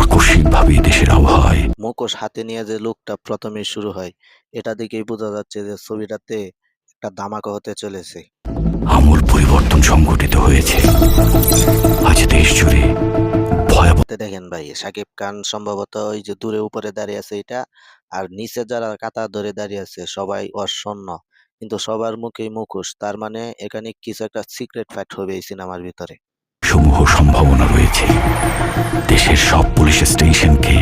আকস্মিকভাবে দেশের আবহাওয়ায় মুখোশ হাতে নিয়ে যে লুকটা প্রথমেই শুরু হয়, এটা দেখেই বোঝা যাচ্ছে যে ছবিটাতে একটা ধামাকা হতে চলেছে। আমূল পরিবর্তন সংঘটিত হয়েছে। আজ দেশ জুড়ে ভয়াবহ দেখেন ভাই, শাকিব খান সম্ভবত ওই যে দূরে উপরে দাঁড়িয়ে আছে এটা, আর নিচে যারা কাতার ধরে দাঁড়িয়ে আছে সবাই অসন্ন, কিন্তু সবার মুখেই মুখোশ। তার মানে এখানে কিছু একটা সিক্রেট ফাইট হবে এই সিনেমার ভিতরে। সমূহ সম্ভাবনা রয়েছে। দেশের সব পুলিশ স্টেশনকে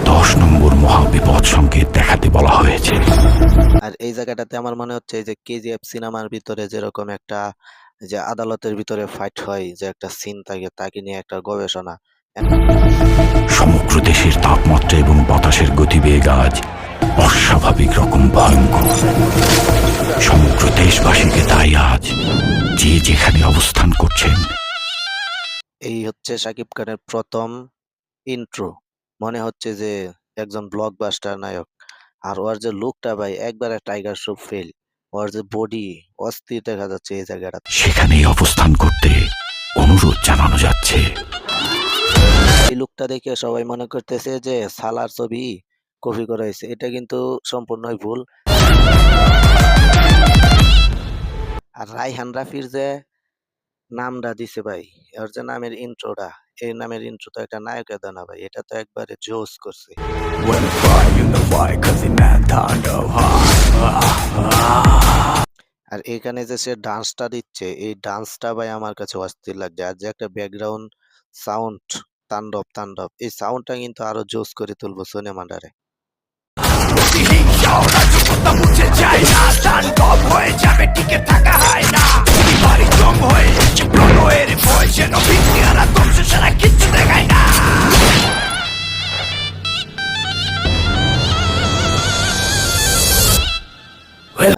10 নম্বর মহাবিপদ সংকেত দেখাতে বলা হয়েছে। আর এই জায়গাটাতে আমার মনে হচ্ছে এই যে কেজিএফ সিনেমার ভিতরে যেরকম একটা যে আদালতের ভিতরে ফাইট হয়, যে একটা সিন থাকে, তাকে নিয়ে একটা গবেষণা। সমগ্র দেশের তাপমাত্রা এবং বাতাসের গতিবেগ আজ অস্বাভাবিক রকম ভয়ঙ্কর। সমগ্র দেশবাসীকে তাই আজ যে যেখানে অবস্থান করছেন, এই হচ্ছে শাকিব খানের প্রথম ইন্ট্রো। মনে হচ্ছে যে একজন ব্লকবাস্টার নায়ক। আর ওর যে লুকটা ভাই, একবারে টাইগার শ্রফ ফেল। ওর যে বডি, অস্থির দেখা যাচ্ছে এই জায়গাটা। সেখানেই অবস্থান করতে অনুরোধ জানানো যাচ্ছে। এই লুকটা দেখে সবাই মনে করতেছে যে সালার ছবি কপি করা হয়েছে, এটা কিন্তু সম্পূর্ণই ভুল। আর রায়হান রাফির যে নামটা দিছে ভাই, ওর যে নামের ইন্ট্রোটা, এই নামের ইন্ট্রো তো একটা নায়কের দেয় না ভাই, এটা তো একবারে জোস করছে। আর এখানে যে সে ডান্সটা দিচ্ছে, এই ডান্সটা ভাই আমার কাছে অস্থির লাগছে। আর যে একটা ব্যাকগ্রাউন্ড সাউন্ড, তাণ্ডব তাণ্ডব, এই সাউন্ডটা কিন্তু আরো জোস করে তুলবো সিনেমাটারে।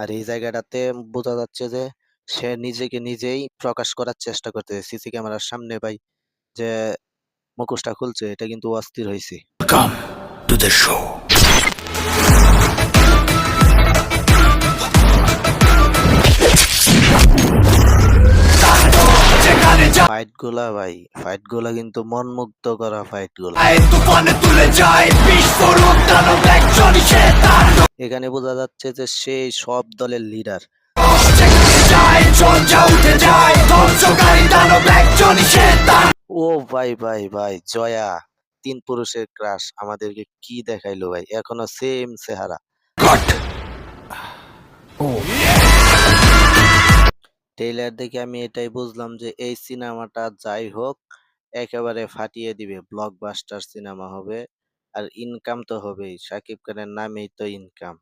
আর এই জায়গাটাতে বোঝা যাচ্ছে যে সে নিজেকে নিজেই প্রকাশ করার চেষ্টা করতেছে সিসি ক্যামেরার সামনে ভাই, যে মুখোশটা খুলছে, এটা কিন্তু অস্থির হয়েছে। Welcome to the show. Fight গুলা ভাই, ফাইট গুলা কিন্তু মনমুগ্ধ করা ফাইট গুলা। এখানে বোঝা যাচ্ছে যে সেই সব দলের লিডার। ও ভাই ভাই ভাই, জয়া, তিন পুরুষের ক্রাশ আমাদেরকে কি দেখাইলো ভাই, এখনো সেম চেহারা। Cut. ট্রেইলার দেখে আমি এটাই বুঝলাম যে এই সিনেমাটা যাই হোক একেবারে ফাটিয়ে দিবে, ব্লকবাস্টার সিনেমা হবে। আর ইনকাম তো হবেই, শাকিব খানের নামেই তো ইনকাম।